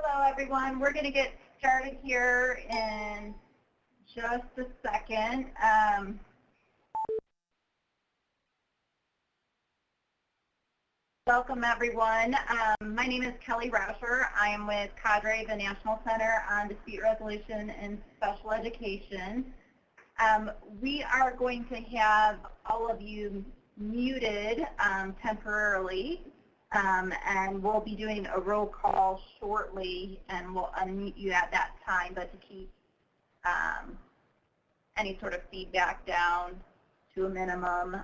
Hello, everyone. We're going to get started here in just a second. Welcome, everyone. My name is Kelly Rauscher. I am with Cadre, the National Center on Dispute Resolution in Special Education. We are going to have all of you muted temporarily. And we'll be doing a roll call shortly, and we'll unmute you at that time, but to keep any sort of feedback down to a minimum.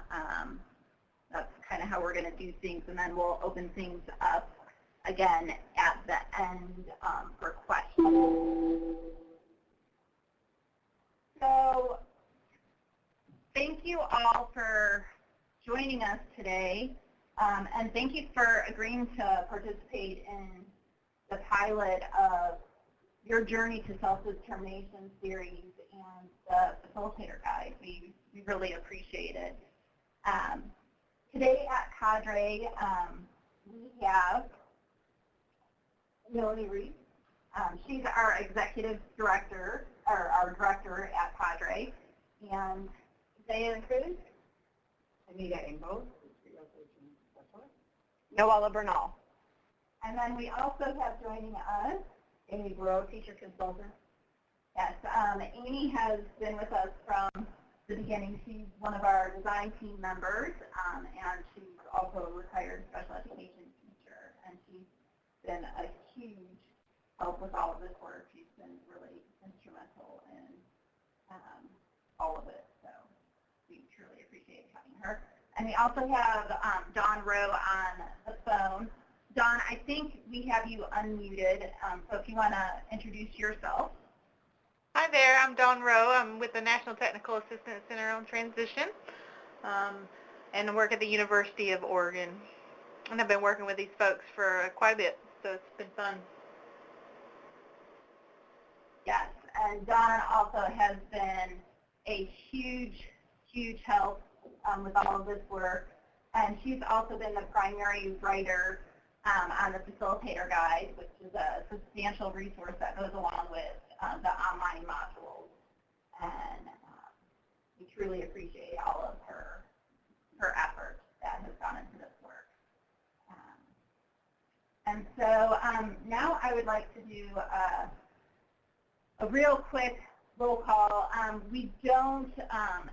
That's kind of how we're going to do things, and then we'll open things up again at the end for questions. So thank you all for joining us today. And thank you for agreeing to participate in the pilot of your Journey to Self-Determination series and the Facilitator Guide. We really appreciate it. Today at Cadre, we have Melanie Reed. She's our executive director, or our director at Cadre. And Diana Cruz. Anita Ingo. Noella Bernal. And then we also have joining us Amy Breaux, teacher consultant. Yes, Amy has been with us from the beginning. She's one of our design team members, and she's also a retired special education teacher. And she's been a huge help with all of this work. She's been really instrumental in all of it. So we truly appreciate having her. And we also have Dawn Rowe on the phone. Dawn, I think we have you unmuted, so if you want to introduce yourself. Hi there, I'm Dawn Rowe. I'm with the National Technical Assistance Center on Transition and I work at the University of Oregon. And I've been working with these folks for quite a bit, so it's been fun. Yes, and Dawn also has been a huge help with all of this work, and she's also been the primary writer on the Facilitator Guide, which is a substantial resource that goes along with the online modules, and we truly appreciate all of her efforts that has gone into this work. And so now I would like to do a real quick roll call. We don't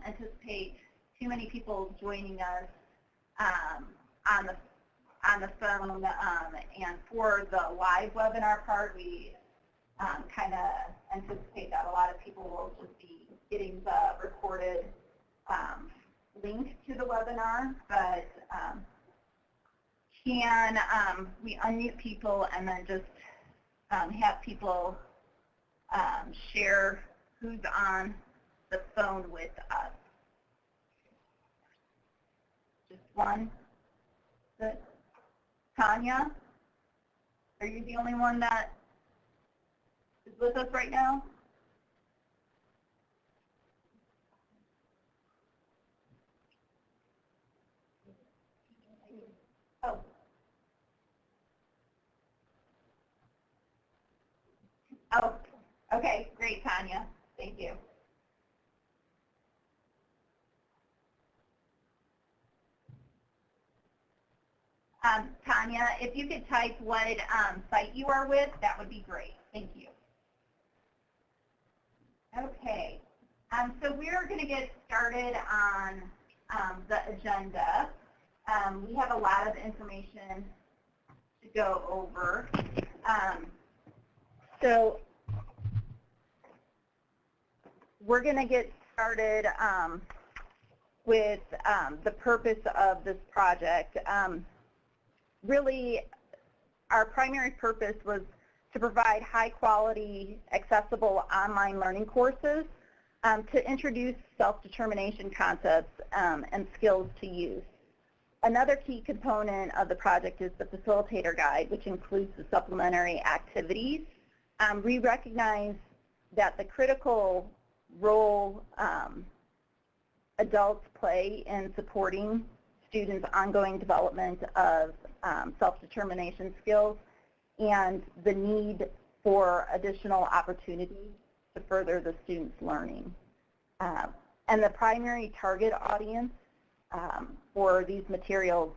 anticipate too many people joining us on the phone, and for the live webinar part, we kind of anticipate that a lot of people will just be getting the recorded link to the webinar, but can we unmute people and then just have people share who's on the phone with us? One. Good. Tanya, are you the only one that is with us right now? Oh. Oh, okay, great, Tanya. Thank you. Tanya, if you could type what site you are with, that would be great. Thank you. Okay, so we're going to get started on the agenda. We have a lot of information to go over. So we're going to get started with the purpose of this project. Really, our primary purpose was to provide high-quality, accessible online learning courses to introduce self-determination concepts and skills to use. Another key component of the project is the Facilitator Guide, which includes the supplementary activities. We recognize that the critical role adults play in supporting students' ongoing development of self-determination skills and the need for additional opportunities to further the student's learning. And the primary target audience for these materials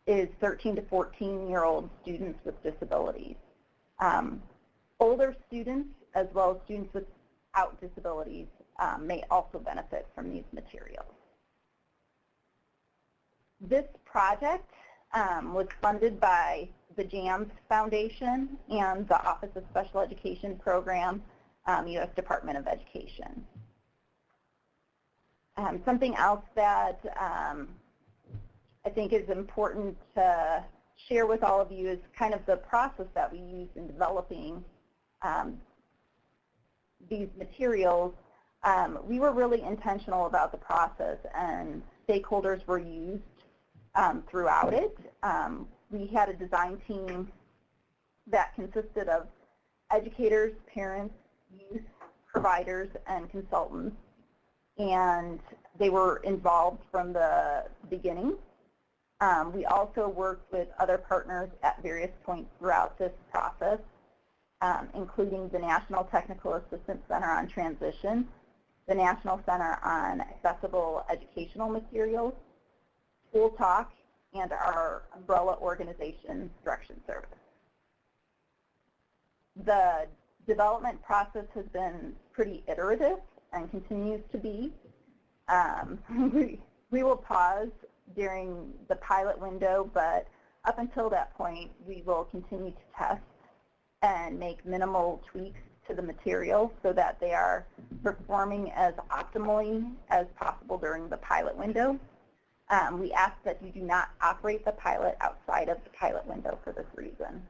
is 13 to 14-year-old students with disabilities. Older students, as well as students without disabilities, may also benefit from these materials. This project was funded by the JAMS Foundation and the Office of Special Education Program, U.S. Department of Education. Something else that I think is important to share with all of you is kind of the process that we use in developing these materials. We were really intentional about the process, and stakeholders were used throughout it. We had a design team that consisted of educators, parents, youth, providers, and consultants, and they were involved from the beginning. We also worked with other partners at various points throughout this process, including the National Technical Assistance Center on Transition, the National Center on Accessible Educational Materials, School Talk, and our umbrella organization, Direction Service. The development process has been pretty iterative and continues to be. We will pause during the pilot window, but up until that point, we will continue to test and make minimal tweaks to the material so that they are performing as optimally as possible during the pilot window. We ask that you do not operate the pilot outside of the pilot window for this reason.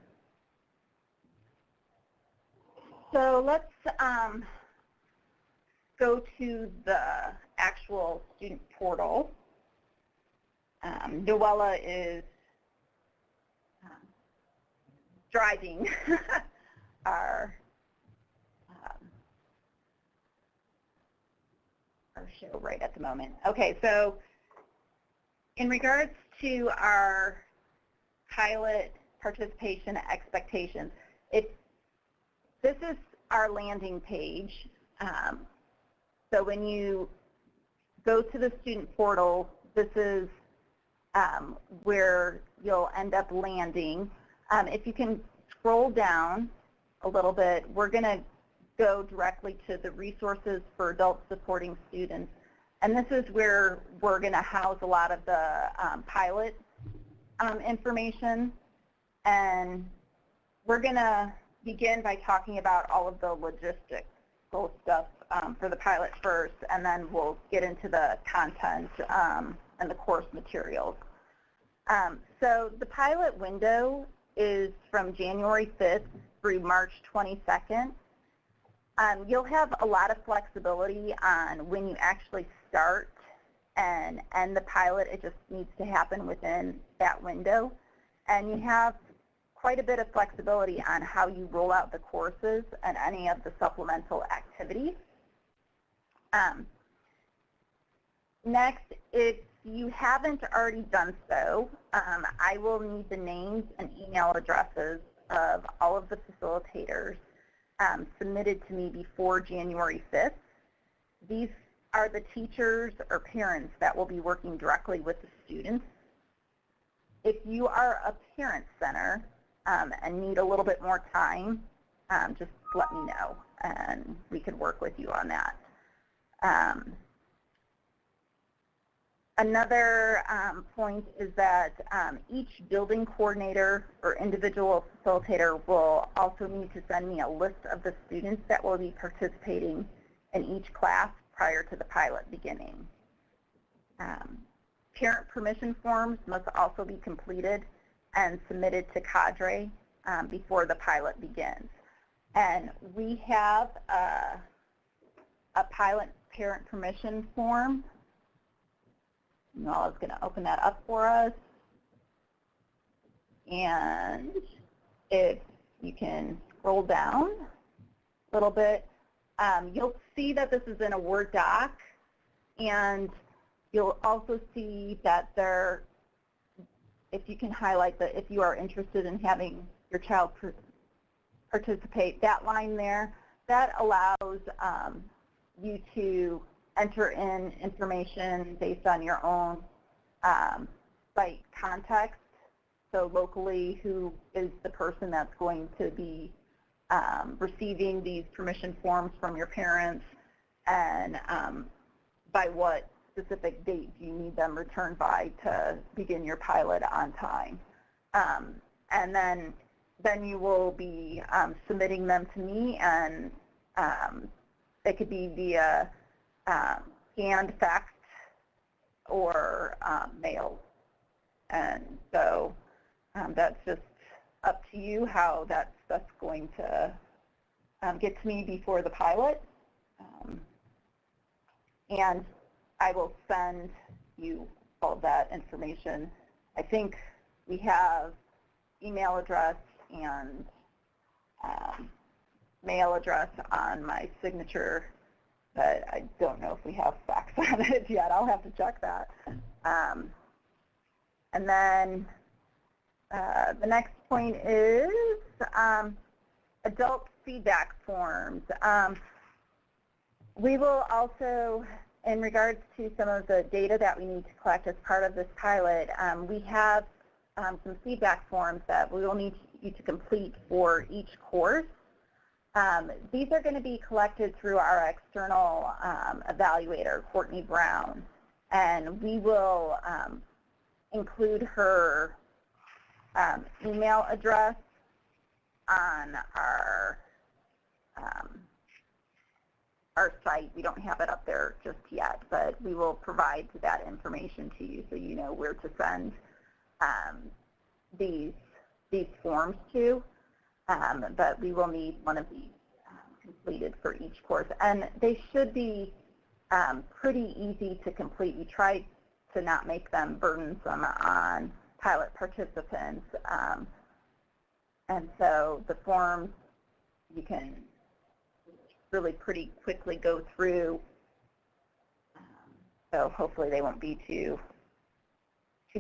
So let's go to the actual student portal. Noella is driving our show right at the moment. Okay, so in regards to our pilot participation expectations, this is our landing page. So when you go to the student portal, this is where you'll end up landing. If you can scroll down a little bit, we're going to go directly to the resources for adults supporting students. And this is where we're going to house a lot of the pilot information. And we're going to begin by talking about all of the logistical stuff for the pilot first, and then we'll get into the content and the course materials. So the pilot window is from January 5th through March 22nd. You'll have a lot of flexibility on when you actually start and end the pilot. It just needs to happen within that window. And you have quite a bit of flexibility on how you roll out the courses and any of the supplemental activities. Next, if you haven't already done so, I will need the names and email addresses of all of the facilitators submitted to me before January 5th. These are the teachers or parents that will be working directly with the students. If you are a parent center and need a little bit more time, just let me know and we can work with you on that. Another point is that each building coordinator or individual facilitator will also need to send me a list of the students that will be participating in each class prior to the pilot beginning. Parent permission forms must also be completed and submitted to cadre before the pilot begins. And we have a pilot parent permission form. Noel is going to open that up for us. And if you can scroll down a little bit, you'll see that this is in a Word doc. And you'll also see that there, if you can highlight that if you are interested in having your child participate. That line there, that allows you to enter in information based on your own site context. So locally, who is the person that's going to be receiving these permission forms from your parents, and by what specific date do you need them returned by to begin your pilot on time. And then you will be submitting them to me, and it could be via scanned, faxed, or mailed. And so that's just up to you how that's going to get to me before the pilot. And I will send you all that information. I think we have email address and mail address on my signature, but I don't know if we have fax on it yet. I'll have to check that. And then the next point is adult feedback forms. We will also, in regards to some of the data that we need to collect as part of this pilot, we have some feedback forms that we will need you to complete for each course. These are going to be collected through our external evaluator, Courtney Brown, and we will include her email address on our site. We don't have it up there just yet, but we will provide that information to you so you know where to send these forms to. But we will need one of these completed for each course, and they should be pretty easy to complete. We try to not make them burdensome on pilot participants, and so the forms you can really pretty quickly go through, so hopefully they won't be too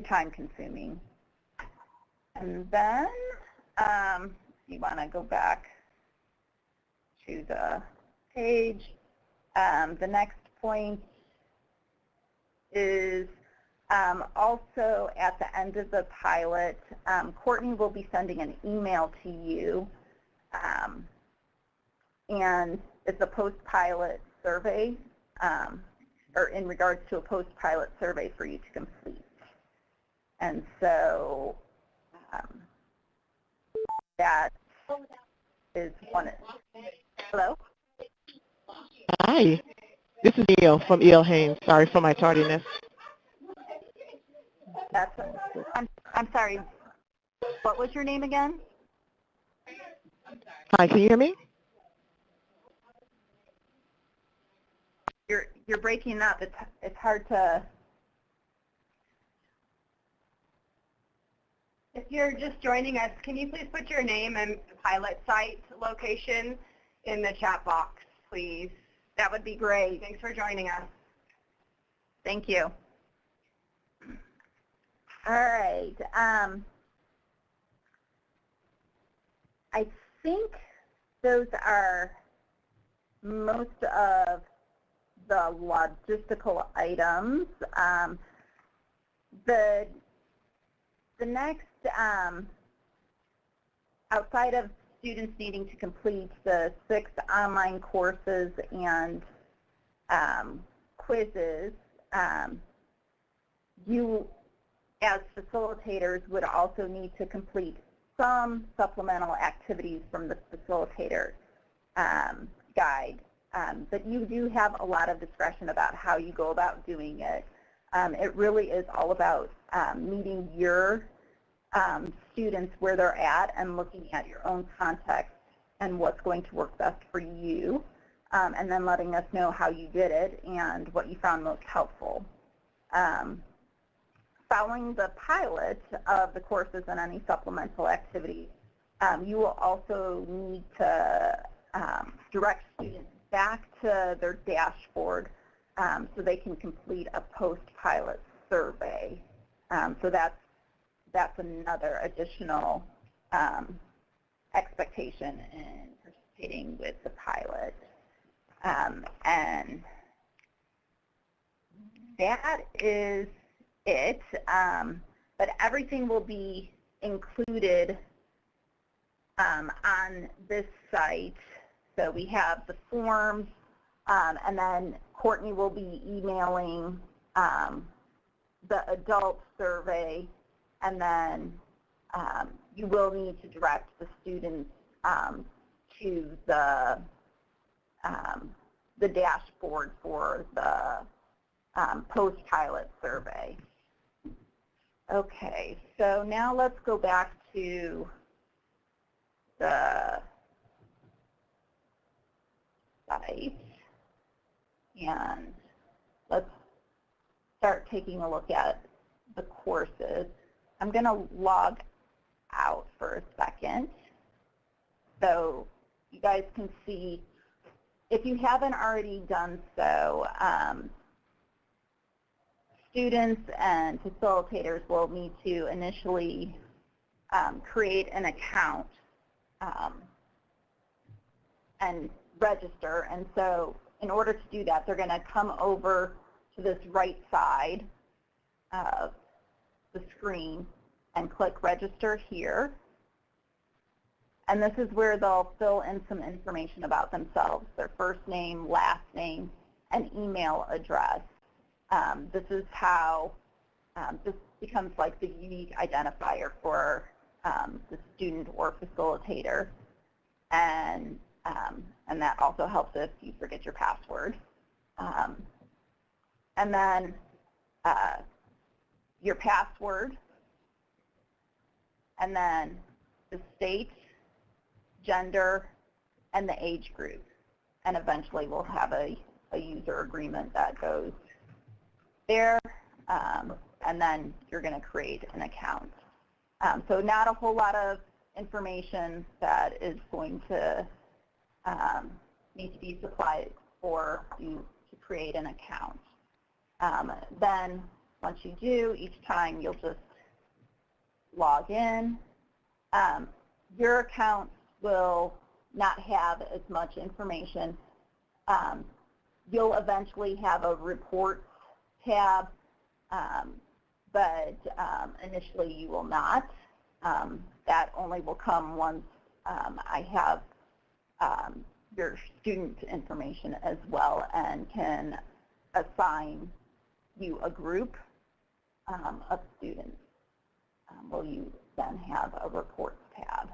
time consuming. And then you want to go back to the page. The next point is also at the end of the pilot, Courtney will be sending an email to you, and it's a post-pilot survey, or in regards to a post-pilot survey for you to complete. And so that is one. Hello? Hi, this is Neil from E.L. Haynes. Sorry for my tardiness. I'm sorry. What was your name again? Hi, can you hear me? You're breaking up. It's hard to. If you're just joining us, can you please put your name and pilot site location in the chat box, please? That would be great. Thanks for joining us. Thank you. All right. I think those are most of the logistical items. The next, outside of students needing to complete the 6 online courses and quizzes, you as facilitators would also need to complete some supplemental activities from the facilitator guide. But you do have a lot of discretion about how you go about doing it. It really is all about meeting your students where they're at and looking at your own context and what's going to work best for you, and then letting us know how you did it and what you found most helpful. Following the pilot of the courses and any supplemental activities, you will also need to direct students back to their dashboard so they can complete a post-pilot survey. So that's another additional expectation in participating with the pilot. And that is it. But everything will be included on this site. So we have the forms, and then Courtney will be emailing the adult survey, and then you will need to direct the students to the dashboard for the post-pilot survey. Okay, so now let's go back to the site, and let's start taking a look at the courses. I'm going to log out for a second so you guys can see. If you haven't already done so, students and facilitators will need to initially create an account and register. And so in order to do that, they're going to come over to this right side of the screen and click register here. And this is where they'll fill in some information about themselves, their first name, last name, and email address. This is how this becomes like the unique identifier for the student or facilitator. And that also helps if you forget your password. And then your password, and then the state, gender, and the age group. And eventually we'll have a user agreement that goes there, and then you're going to create an account. So not a whole lot of information that is going to need to be supplied for you to create an account. Then once you do, each time you'll just log in. Your account will not have as much information. You'll eventually have a reports tab, but initially you will not. That only will come once I have your student information as well and can assign you a group of students. Will you then have a reports tab.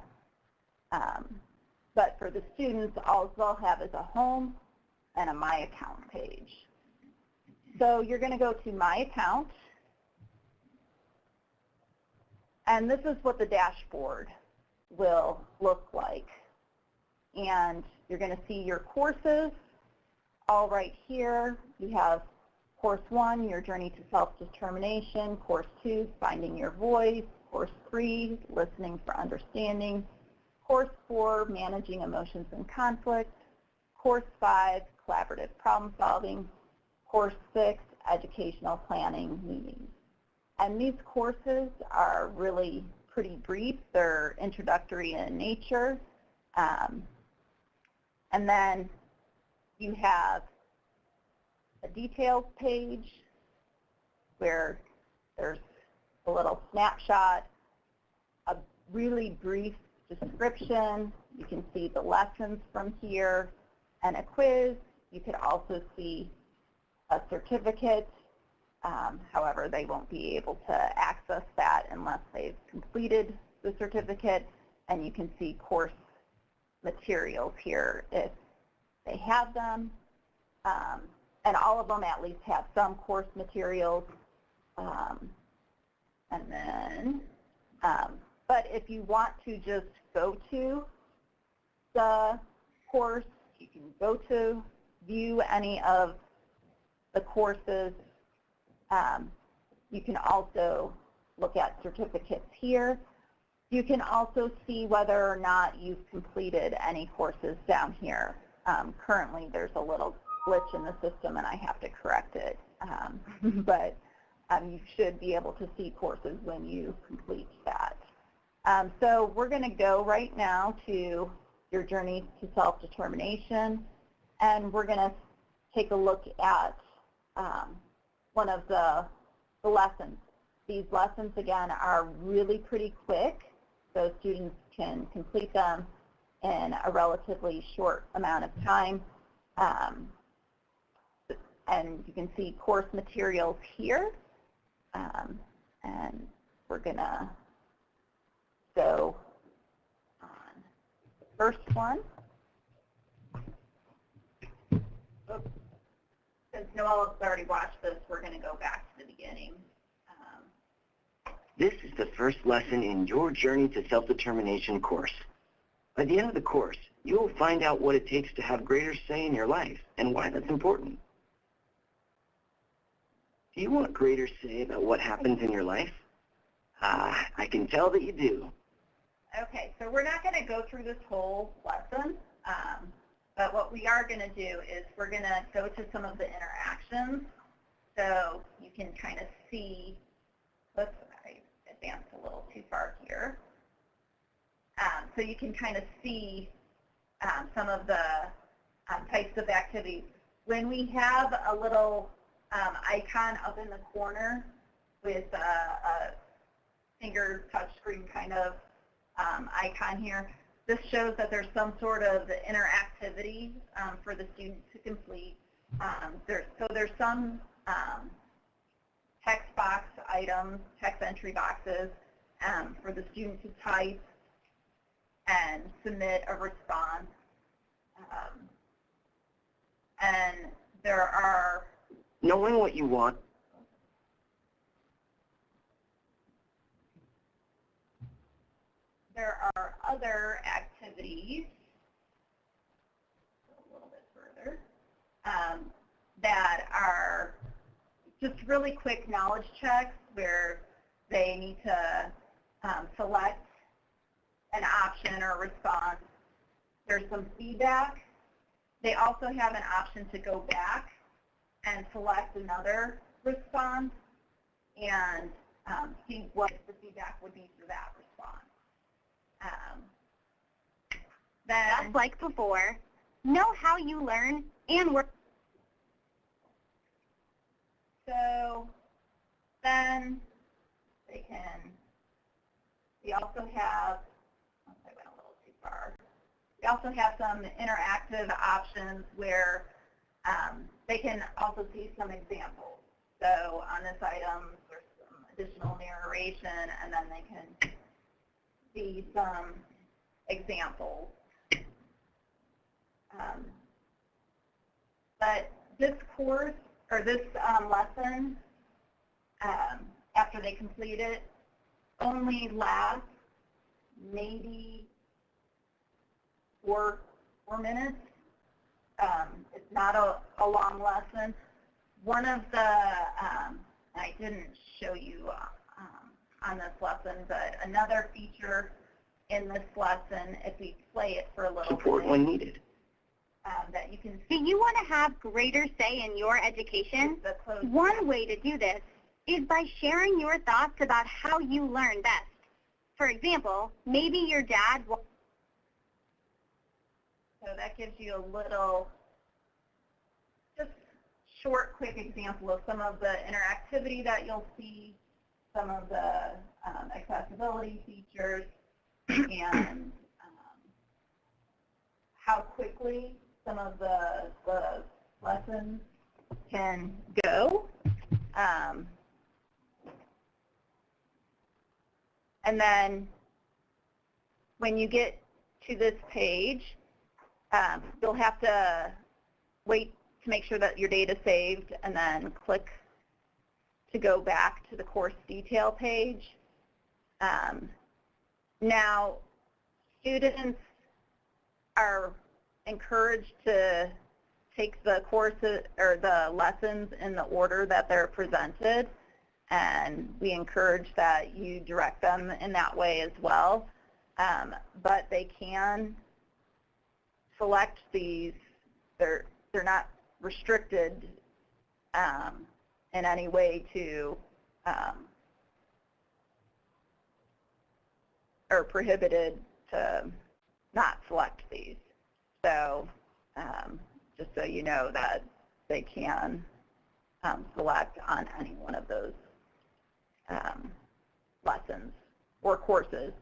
But for the students, all they'll have is a home and a My Account page. So you're going to go to My Account, and this is what the dashboard will look like. And you're going to see your courses all right here. You have Course 1, Your Journey to Self-Determination, Course 2, Finding Your Voice, Course 3, Listening for Understanding, Course 4, Managing Emotions and Conflict, Course 5, Collaborative Problem Solving, Course 6, Educational Planning Meetings. And these courses are really pretty brief. They're introductory in nature. And then you have a details page where there's a little snapshot, a really brief description. You can see the lessons from here, and a quiz. You could also see a certificate. However, they won't be able to access that unless they've completed the certificate. And you can see course materials here if they have them. And all of them at least have some course materials. And then, but if you want to just go to the course, you can go to view any of the courses. You can also look at certificates here. You can also see whether or not you've completed any courses down here. Currently, there's a little glitch in the system, and I have to correct it. But you should be able to see courses when you complete that. So we're going to go right now to your journey to self-determination, and we're going to take a look at one of the lessons. These lessons, again, are really pretty quick, so students can complete them in a relatively short amount of time. And you can see course materials here. And we're going to go on the first one. Oops. Since Noelle has already watched this, we're going to go back to the beginning. This is the first lesson in your Journey to Self-Determination course. By the end of the course, you will find out what it takes to have greater say in your life and why that's important. Do you want greater say about what happens in your life? I can tell that you do. Okay, so we're not going to go through this whole lesson, but what we are going to do is we're going to go to some of the interactions so you can kind of see. Oops, I advanced a little too far here. So you can kind of see some of the types of activities. When we have a little icon up in the corner with a finger touchscreen kind of icon here, this shows that there's some sort of interactivity for the student to complete. So there's some text box items, text entry boxes for the student to type and submit a response. And there are... Knowing what you want. There are other activities, a little bit further, that are just really quick knowledge checks where they need to select an option or response. There's some feedback. They also have an option to go back and select another response and see what the feedback would be for that response. Just like before, know how you learn and work. So then they can, we also have, I went a little too far. We also have some interactive options where they can also see some examples. So on this item, there's some additional narration, and then they can see some examples. But this course, or this lesson, after they complete it, only lasts maybe 4 minutes. It's not a long lesson. One of the, I didn't show you on this lesson, but another feature in this lesson, if we play it for a little Support bit, when needed. that you can Do you want to have greater say in your education? the closed One way to do this is by sharing your thoughts about how you learn best. For example, maybe your dad will... So that gives you a little, just short, quick example of some of the interactivity that you'll see, some of the accessibility features, and how quickly some of the lessons can go. And then when you get to this page, you'll have to wait to make sure that your data is saved and then click to go back to the course detail page. Now, students are encouraged to take the courses or the lessons in the order that they're presented, and we encourage that you direct them in that way as well. But they can select these. They're not restricted in any way to are prohibited to not select these. So just so you know that they can select on any one of those lessons or courses.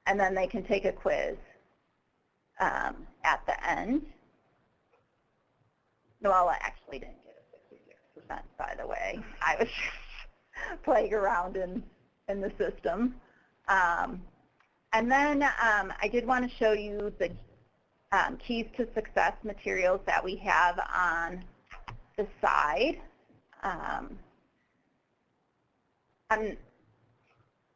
And then they can take a quiz at the end. Noella actually didn't get a 66%, by the way. I was just playing around in the system. And then I did want to show you the keys to success materials that we have on the side. I'm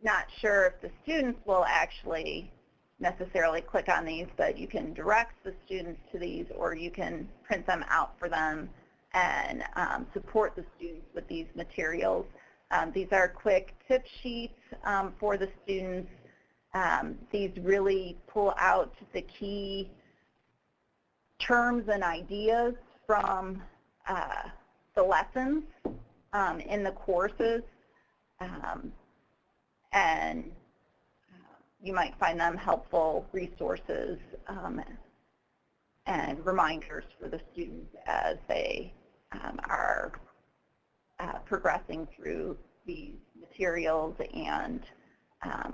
not sure if the students will actually necessarily click on these, but you can direct the students to these, or you can print them out for them and support the students with these materials. These are quick tip sheets for the students. These really pull out the key terms and ideas from the lessons in the courses, and you might find them helpful resources and reminders for the students as they are progressing through these materials and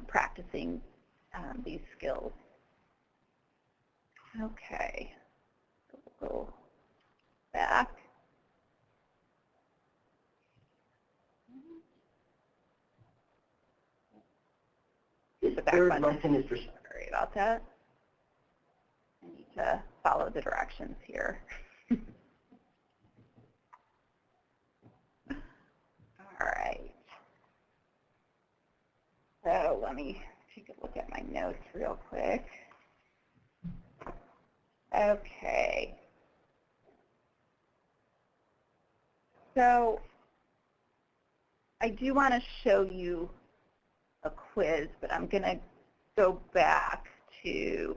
practicing these skills. Okay, so we'll go back. This third lesson is for... Sorry about that. I need to follow the directions here. All right. So let me take a look at my notes real quick. Okay. So I do want to show you a quiz, but I'm going to go back to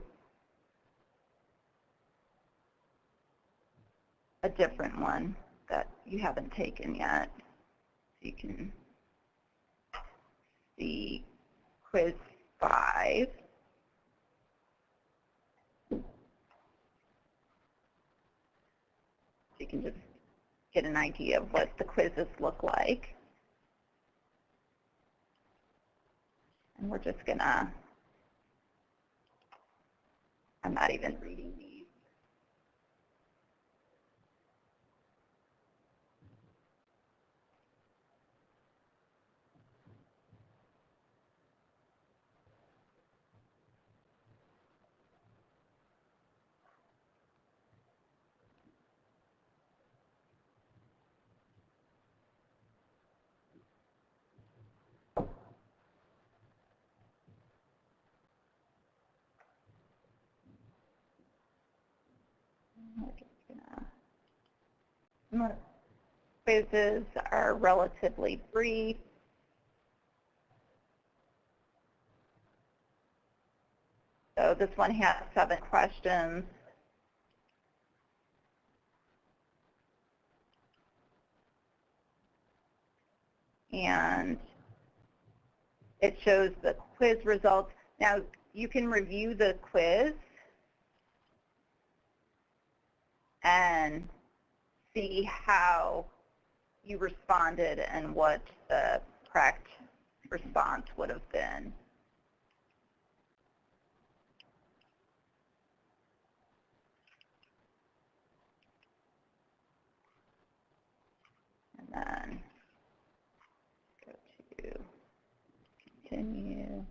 a different one that you haven't taken yet. So you can see quiz 5. So you can just get an idea of what the quizzes look like. And we're just gonna, I'm not even reading these. Quizzes are relatively brief. So this one has 7 questions. And it shows the quiz results. Now, you can review the quiz and see how you responded and what the correct response would have been. And then go to continue.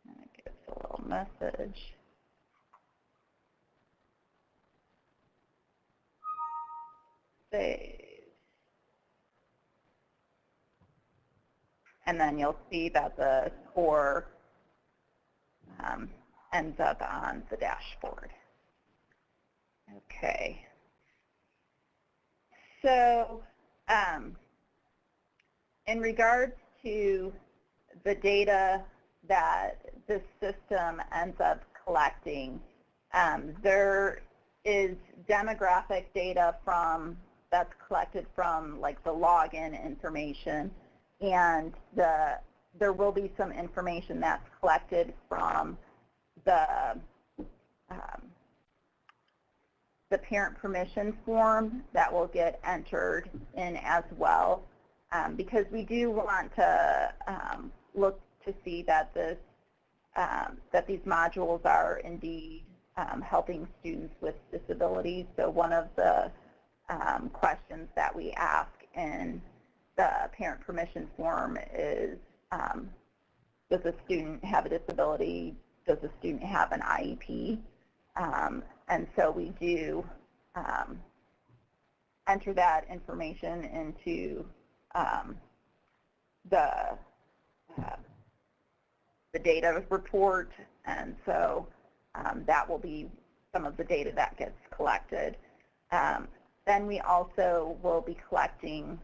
And it gives a little message. Save. And then you'll see that the score ends up on the dashboard. Okay. So in regards to the data that this system ends up collecting, there is demographic data from that's collected from like the login information, and there will be some information that's collected from the parent permission form that will get entered in as well, because we do want to look to see that that these modules are indeed helping students with disabilities. So one of the questions that we ask in the parent permission form is, does a student have a disability? Does a student have an IEP? And so we do enter that information into the data report, and so that will be some of the data that gets collected. Then we also will be collecting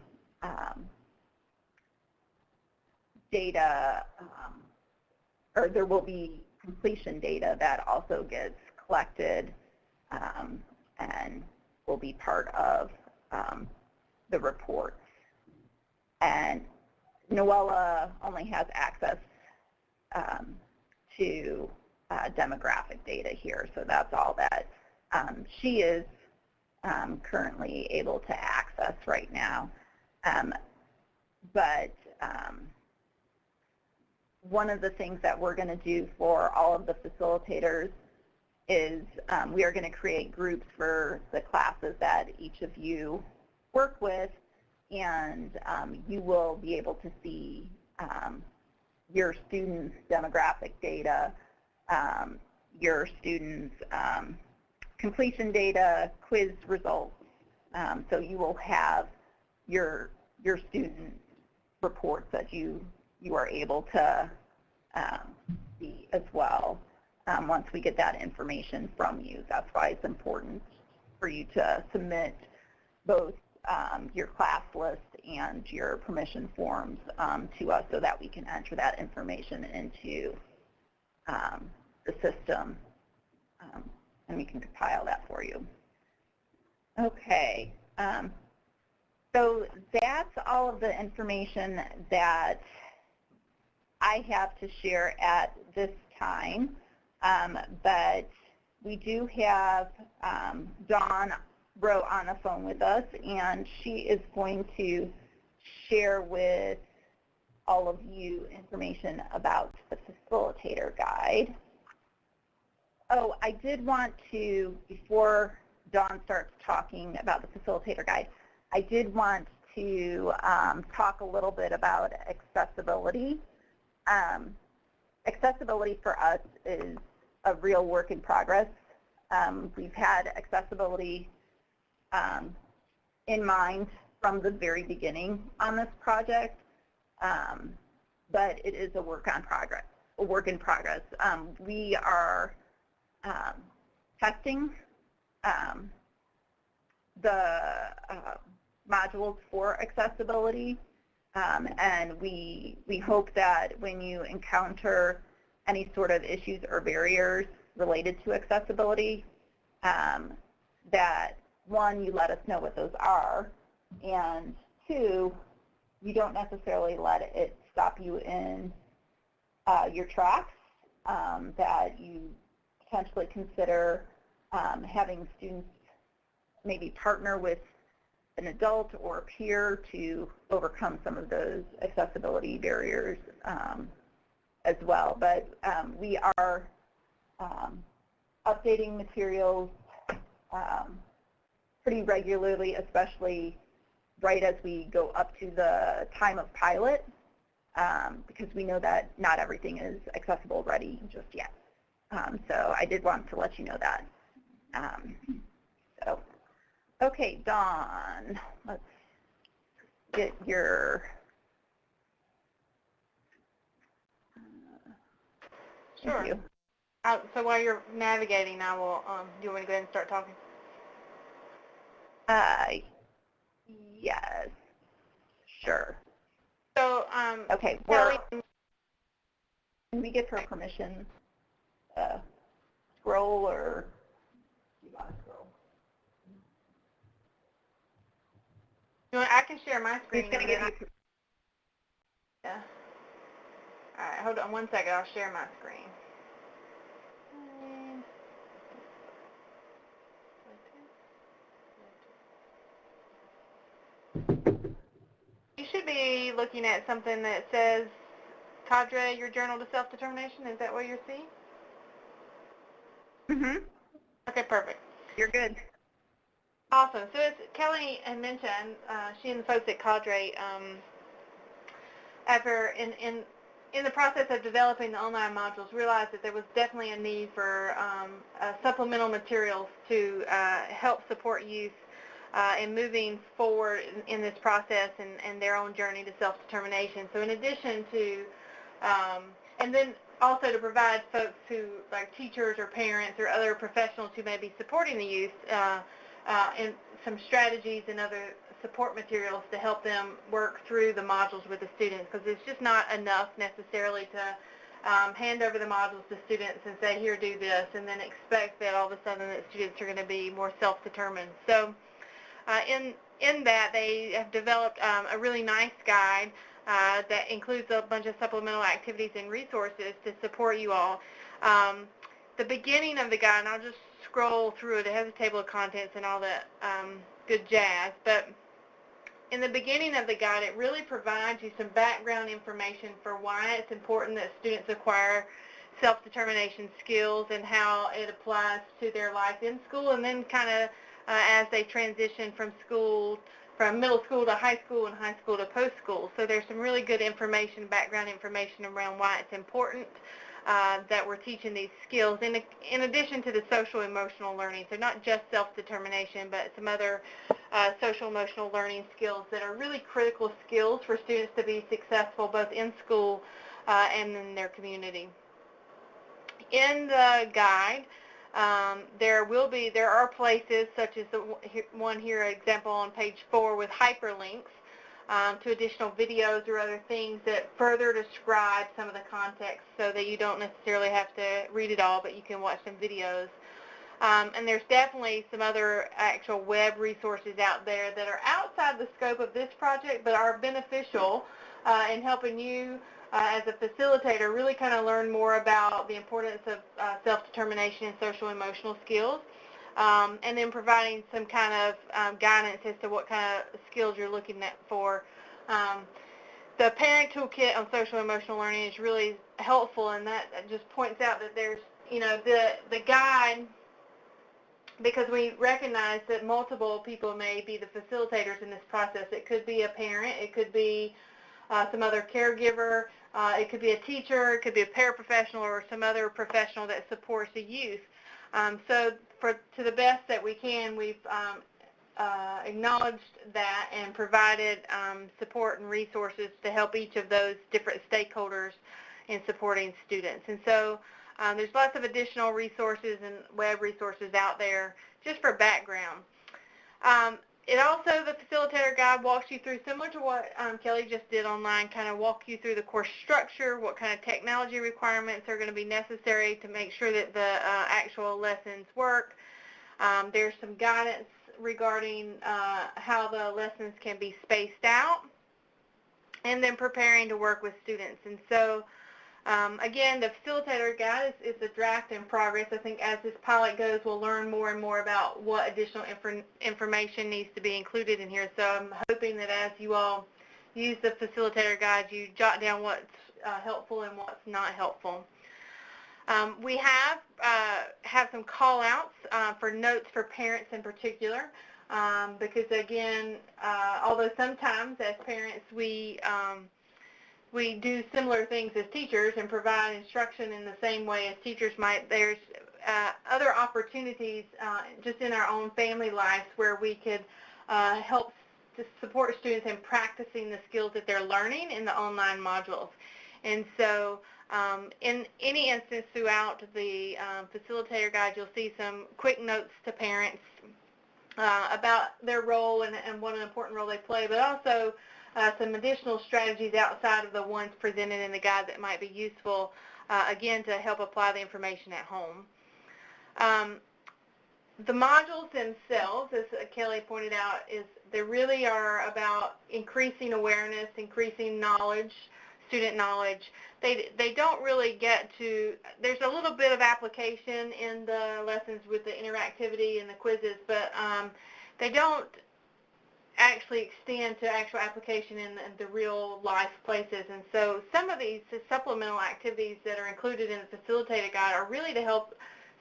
data, or there will be completion data that also gets collected and will be part of the reports. And Noella only has access to demographic data here, so that's all that she is currently able to access right now. But one of the things that we're going to do for all of the facilitators is we are going to create groups for the classes that each of you work with, and you will be able to see your students' demographic data, your students' completion data, quiz results. So you will have your student reports that you are able to see as well once we get that information from you. That's why it's important for you to submit both your class list and your permission forms to us so that we can enter that information into the system, and we can compile that for you. Okay, so that's all of the information that I have to share at this time, but we do have Dawn Rowe on the phone with us, and she is going to share with all of you information about the Facilitator Guide. Oh, I did want to, before Dawn starts talking about the Facilitator Guide, I did want to talk a little bit about accessibility. Accessibility for us is a real work in progress. We've had accessibility in mind from the very beginning on this project, but it is a work in progress. We are testing the modules for accessibility, and we hope that when you encounter any sort of issues or barriers related to accessibility, that one, you let us know what those are, and two, you don't necessarily let it stop you in your tracks, that you potentially consider having students maybe partner with an adult or a peer to overcome some of those accessibility barriers as well. But we are updating materials pretty regularly, especially right as we go up to the time of pilot, because we know that not everything is accessible ready just yet. So I did want to let you know that. So, okay, Dawn, let's get your... Sure. Thank you. So while you're navigating, I will, do you want me to go ahead and start talking? Yes, sure. So, Okay, Kelly, can we give her permission to scroll, or do you want to scroll? can share my screen. He's going to give you. Yeah. All right, hold on one second. I'll share my screen. You should be looking at something that says, Cadre, your journal to self-determination. Is that what you're seeing? Mm-hmm. Okay, perfect. You're good. Awesome. So as Kelly had mentioned, she and the folks at Cadre, after in the process of developing the online modules, realized that there was definitely a need for supplemental materials to help support youth in moving forward in this process and their own journey to self-determination. So in addition to, and then also to provide folks who, like teachers or parents or other professionals who may be supporting the youth, and some strategies and other support materials to help them work through the modules with the students, because it's just not enough necessarily to hand over the modules to students and say, here, do this, and then expect that all of a sudden that students are going to be more self-determined. So in that, they have developed a really nice guide that includes a bunch of supplemental activities and resources to support you all. The beginning of the guide, and I'll just scroll through it, it has a table of contents and all that good jazz, but in the beginning of the guide, it really provides you some background information for why it's important that students acquire self-determination skills and how it applies to their life in school, and then kind of as they transition from middle school to high school and high school to post-school. So there's some really good information, background information around why it's important that we're teaching these skills, in addition to the social-emotional learning. So not just self-determination, but some other social-emotional learning skills that are really critical skills for students to be successful both in school and in their community. In the guide, there are places such as the one here, example on page 4, with hyperlinks to additional videos or other things that further describe some of the context, so that you don't necessarily have to read it all, but you can watch some videos. And there's definitely some other actual web resources out there that are outside the scope of this project, but are beneficial in helping you as a facilitator really kind of learn more about the importance of self-determination and social-emotional skills, and then providing some kind of guidance as to what kind of skills you're looking at for. The parent toolkit on social-emotional learning is really helpful, and that just points out that there's, the guide, because we recognize that multiple people may be the facilitators in this process. It could be a parent, it could be some other caregiver, it could be a teacher, it could be a paraprofessional or some other professional that supports the youth. So to the best that we can, we've acknowledged that and provided support and resources to help each of those different stakeholders in supporting students. And so there's lots of additional resources and web resources out there just for background. It also, the facilitator guide walks you through, similar to what Kelly just did online, kind of walk you through the course structure, what kind of technology requirements are going to be necessary to make sure that the actual lessons work. There's some guidance regarding how the lessons can be spaced out, and then preparing to work with students. And so, again, the facilitator guide is a draft in progress. I think as this pilot goes, we'll learn more and more about what additional information needs to be included in here. So I'm hoping that as you all use the facilitator guide, you jot down what's helpful and what's not helpful. We have some call-outs for notes for parents in particular, because again, although sometimes as parents we do similar things as teachers and provide instruction in the same way as teachers might, there's other opportunities just in our own family lives where we could help to support students in practicing the skills that they're learning in the online modules. And so in any instance throughout the facilitator guide, you'll see some quick notes to parents about their role and what an important role they play, but also some additional strategies outside of the ones presented in the guide that might be useful, again, to help apply the information at home. the modules themselves, as Kelly pointed out, they really are about increasing awareness, increasing knowledge, student knowledge. They don't really get to, there's a little bit of application in the lessons with the interactivity and the quizzes, but they don't actually extend to actual application in the real life places. And so some of these supplemental activities that are included in the Facilitator Guide are really to help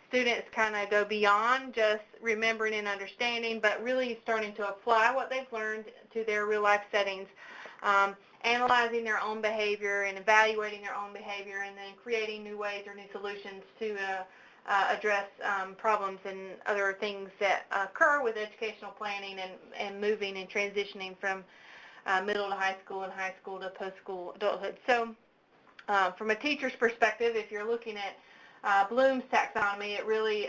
students kind of go beyond just remembering and understanding, but really starting to apply what they've learned to their real life settings, analyzing their own behavior and evaluating their own behavior, and then creating new ways or new solutions to address problems and other things that occur with educational planning and moving and transitioning from middle to high school and high school to post-school adulthood. So from a teacher's perspective, if you're looking at Bloom's taxonomy, it really,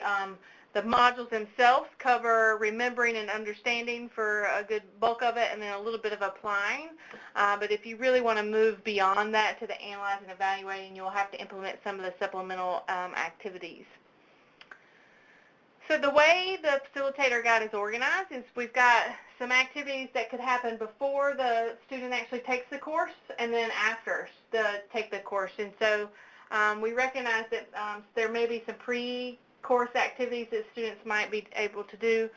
the modules themselves cover remembering and understanding for a good bulk of it, and then a little bit of applying. But if you really want to move beyond that to the analyzing and evaluating, you'll have to implement some of the supplemental activities. So the way the Facilitator Guide is organized is we've got some activities that could happen before the student actually takes the course and then after take the course. And so we recognize that there may be some pre-course activities that students might be able to do.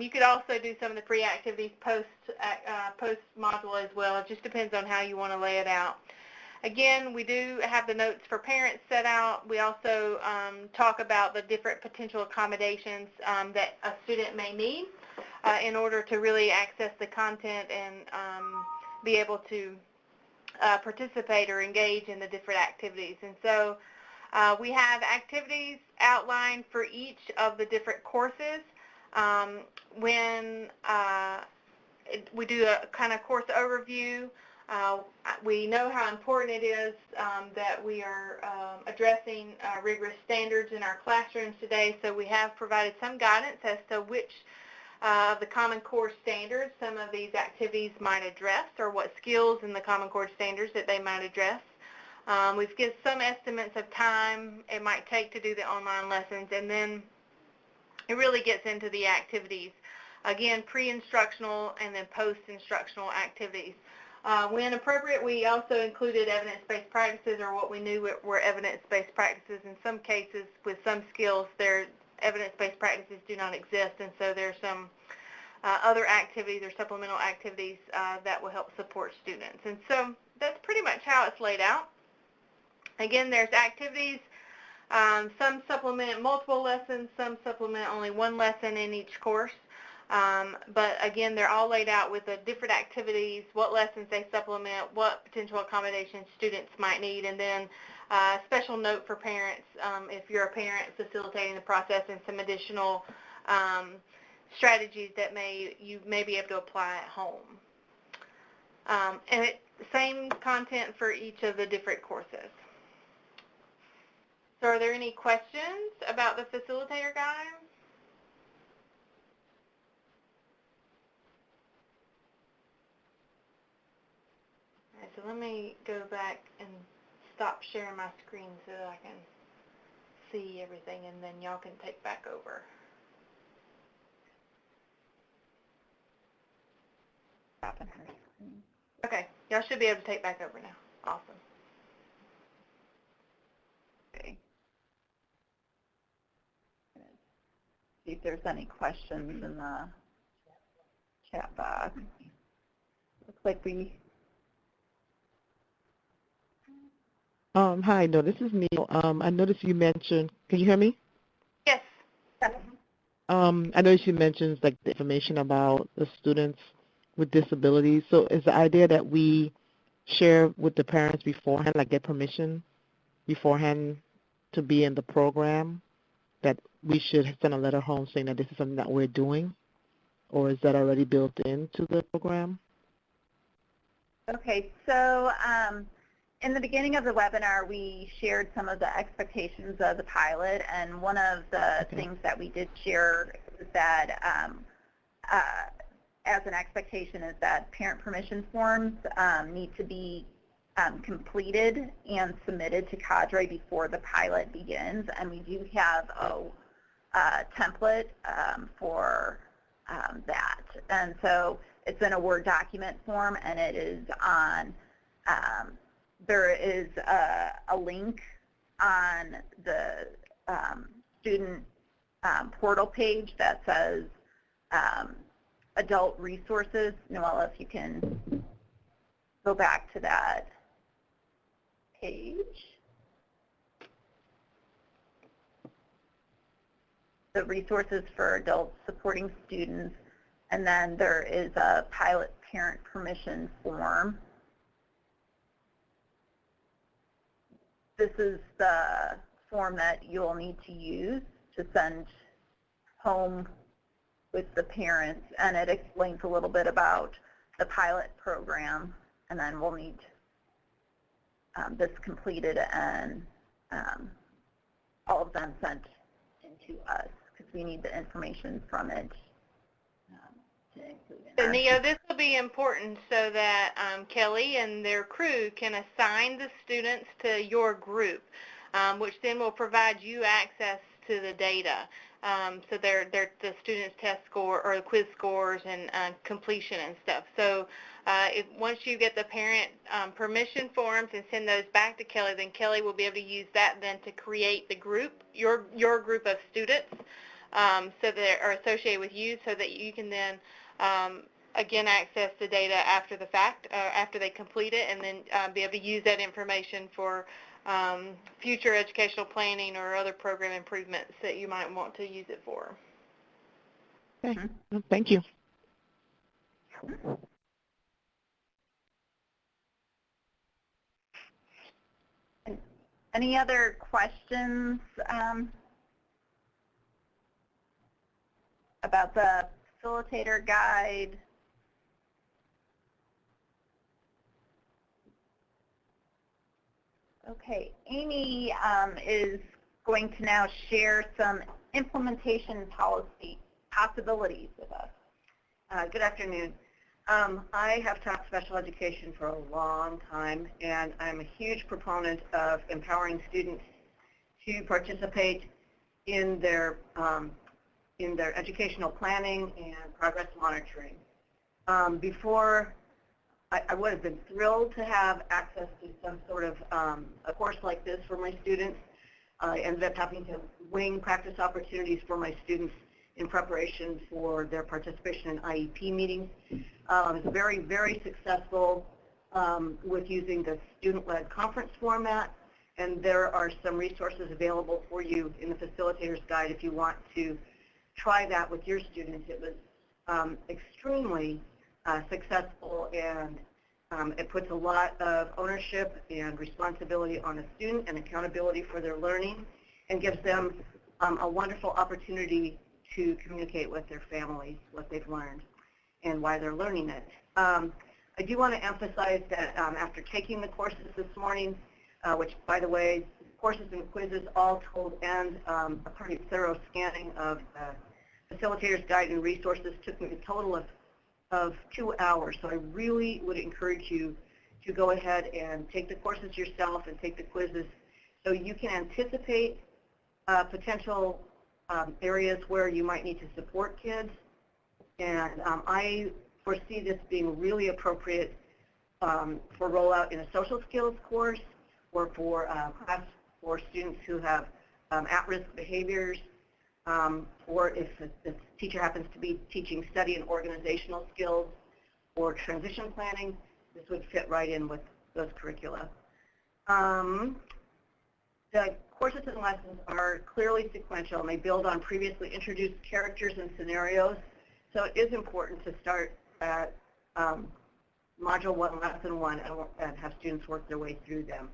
You could also do some of the pre-activities post-module as well. It just depends on how you want to lay it out. Again, we do have the notes for parents set out. We also talk about the different potential accommodations that a student may need in order to really access the content and be able to participate or engage in the different activities. And so we have activities outlined for each of the different courses. When we do a kind of course overview, we know how important it is that we are addressing rigorous standards in our classrooms today, so we have provided some guidance as to which of the Common Core standards some of these activities might address, or what skills in the Common Core standards that they might address. We've given some estimates of time it might take to do the online lessons, and then it really gets into the activities. Again, pre-instructional and then post-instructional activities. When appropriate, we also included evidence-based practices, or what we knew were evidence-based practices. In some cases, with some skills, their evidence-based practices do not exist, and so there's some other activities or supplemental activities that will help support students. And so that's pretty much how it's laid out. Again, there's activities. Some supplement multiple lessons, some supplement only one lesson in each course. But again, they're all laid out with the different activities, what lessons they supplement, what potential accommodations students might need, and then a special note for parents if you're a parent facilitating the process, and some additional strategies that you may be able to apply at home. And same content for each of the different courses. So are there any questions about the Facilitator Guide? So let me go back and stop sharing my screen so that I can see everything, and then y'all can take back over. Okay, y'all should be able to take back over now. Awesome. Okay. See if there's any questions in the chat box. Looks like we... Hi, no, this is Neil. I noticed you mentioned, can you hear me? Yes. I noticed you mentioned like the information about the students with disabilities. So is the idea that we share with the parents beforehand, like get permission beforehand to be in the program, that we should send a letter home saying that this is something that we're doing? Or is that already built into the program? Okay, so in the beginning of the webinar, we shared some of the expectations of the pilot, and one of the things that we did share is that as an expectation is that parent permission forms need to be completed and submitted to cadre before the pilot begins, and we do have template for that. And so it's in a Word document form, and it is on, there is a link on the student portal page that says adult resources. Noella, if you can go back to that page. The resources for adults supporting students, and then there is a pilot parent permission form. This is the form that you'll need to use to send home with the parents, and it explains a little bit about the pilot program, and then we'll need this completed and all of them sent into us, because we need the information from it to include in So our Neo, this will be important so that Kelly and their crew can assign the students to your group, which then will provide you access to the data. So the students' test score or the quiz scores and completion and stuff. So once you get the parent permission forms and send those back to Kelly, then Kelly will be able to use that then to create the group, your group of students, so that are associated with you, so that you can then again access the data after the fact, after they complete it, and then be able to use that information for future educational planning or other program improvements that you might want to use it for. Okay. Well, thank you. Any other questions about the facilitator guide? Okay, Amy is going to now share some implementation policy possibilities with us. Good afternoon. I have taught special education for a long time, and I'm a huge proponent of empowering students to participate in their educational planning and progress monitoring. Before, I would have been thrilled to have access to some sort of a course like this for my students. I ended up having to wing practice opportunities for my students in preparation for their participation in IEP meetings. I was very, very successful with using the student-led conference format, and there are some resources available for you in the Facilitator's Guide if you want to try that with your students. It was extremely successful, and it puts a lot of ownership and responsibility on the student and accountability for their learning, and gives them a wonderful opportunity to communicate with their families what they've learned and why they're learning it. I do want to emphasize that after taking the courses this morning, which, by the way, courses and quizzes all told, and a pretty thorough scanning of the Facilitator's Guide and resources took me a total of 2 hours. So I really would encourage you to go ahead and take the courses yourself and take the quizzes so you can anticipate potential areas where you might need to support kids. And I foresee this being really appropriate for rollout in a social skills course, or for class for students who have at-risk behaviors, or if the teacher happens to be teaching study and organizational skills or transition planning, this would fit right in with those curricula. The courses and lessons are clearly sequential, and they build on previously introduced characters and scenarios. So it is important to start at Module 1, Lesson 1, and have students work their way through them.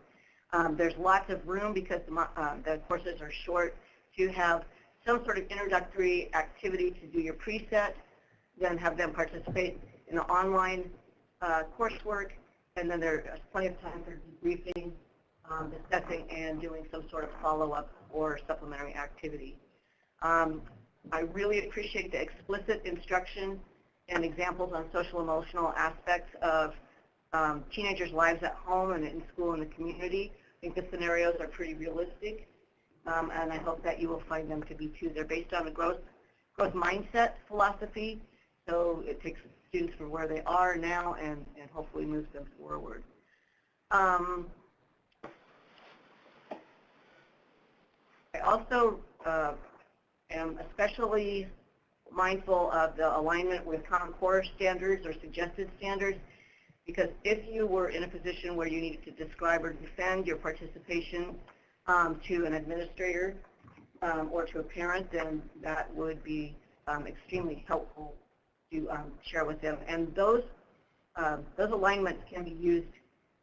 There's lots of room, because the courses are short, to have some sort of introductory activity to do your preset, then have them participate in the online coursework, and then there's plenty of time for debriefing, discussing, and doing some sort of follow-up or supplementary activity. I really appreciate the explicit instruction and examples on social emotional aspects of teenagers' lives at home and in school and the community. I think the scenarios are pretty realistic, and I hope that you will find them to be too. They're based on a growth mindset philosophy, so it takes students from where they are now and hopefully moves them forward. I also am especially mindful of the alignment with Common Core standards or suggested standards, because if you were in a position where you needed to describe or defend your participation to an administrator or to a parent, then that would be extremely helpful to share with them. And those alignments can be used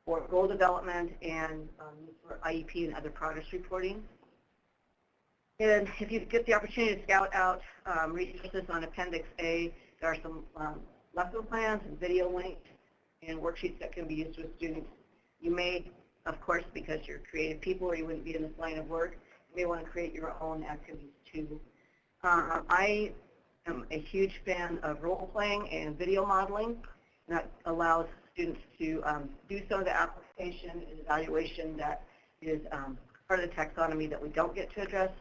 for goal development and for IEP and other progress reporting. And if you get the opportunity to scout out resources on Appendix A, there are some lesson plans and video links and worksheets that can be used with students. You may, of course, because you're creative people or you wouldn't be in this line of work, you may want to create your own activities too. I am a huge fan of role-playing and video modeling. And that allows students to do some of the application and evaluation that is part of the taxonomy that we don't get to address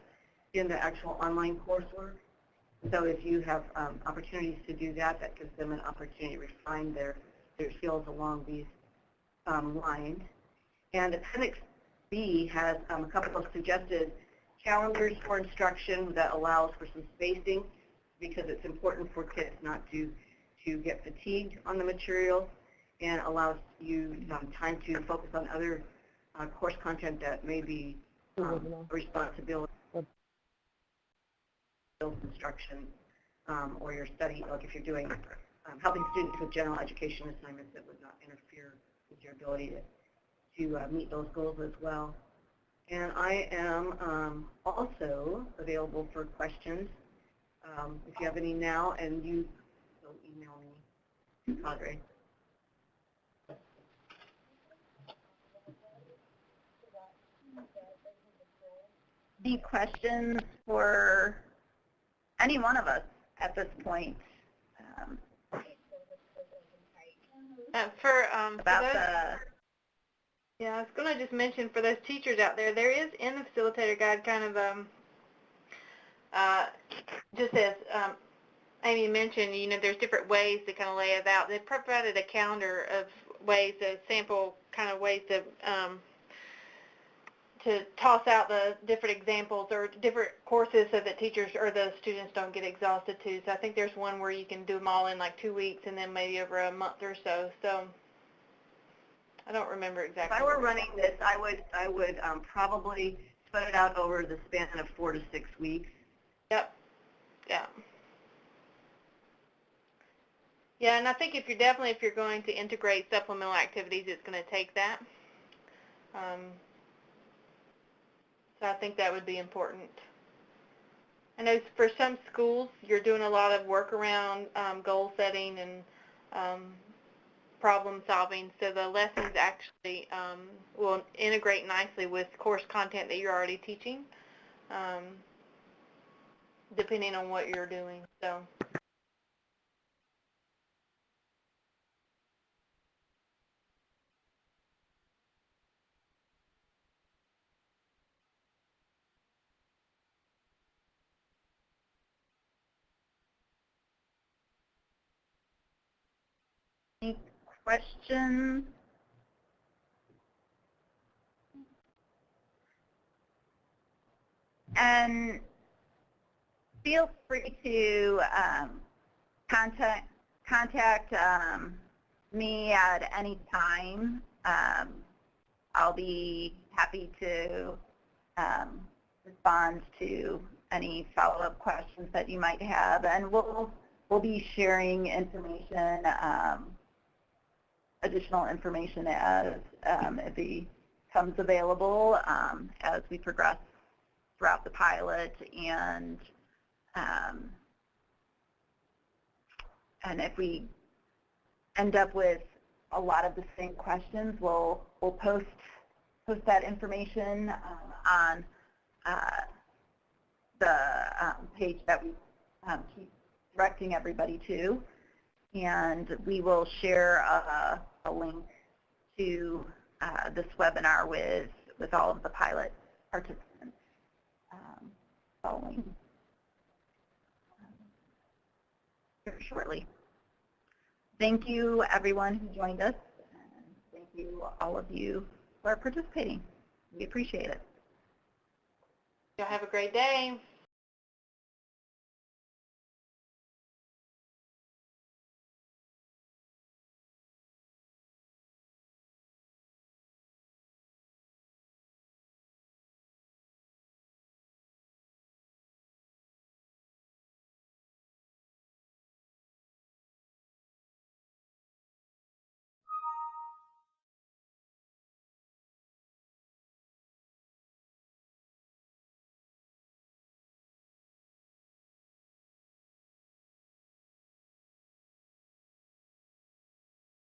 in the actual online coursework. So if you have opportunities to do that, that gives them an opportunity to refine their skills along these lines. And Appendix B has a couple of suggested calendars for instruction that allows for some spacing, because it's important for kids not to get fatigued on the material, and allows you time to focus on other course content that may be a responsibility of instruction or your study, like if you're doing helping students with general education assignments that would not interfere with your ability to meet those goals as well. And I am also available for questions if you have any now, and you will email me, Padre. Any questions for any one of us at this point about the... Yeah, I was going to just mention for those teachers out there, there is in the Facilitator Guide kind of, just as Amy mentioned, you know, there's different ways to kind of lay it out. They provided a calendar of ways, a sample kind of ways to toss out the different examples or different courses so that teachers or the students don't get exhausted too. So I think there's one where you can do them all in like 2 weeks and then maybe over a month or so. So I don't remember exactly. If I were running this, I would probably spread it out over the span of 4 to 6 weeks. Yep. Yeah. Yeah, and I think if you're going to integrate supplemental activities, it's going to take that. So I think that would be important. I know for some schools, you're doing a lot of work around goal setting and problem solving, so the lessons actually will integrate nicely with course content that you're already teaching, depending on what you're doing. So. Any questions? And feel free to contact me at any time. I'll be happy to respond to any follow-up questions that you might have, and we'll be sharing information, additional information as it becomes available as we progress throughout the pilot, and if we end up with a lot of the same questions, we'll post that information on the page that we keep directing everybody to, and we will share a link to this webinar with all of the pilot participants. following here shortly. Thank you, everyone who joined us, and thank you, all of you, for participating. We appreciate it. Y'all have a great day.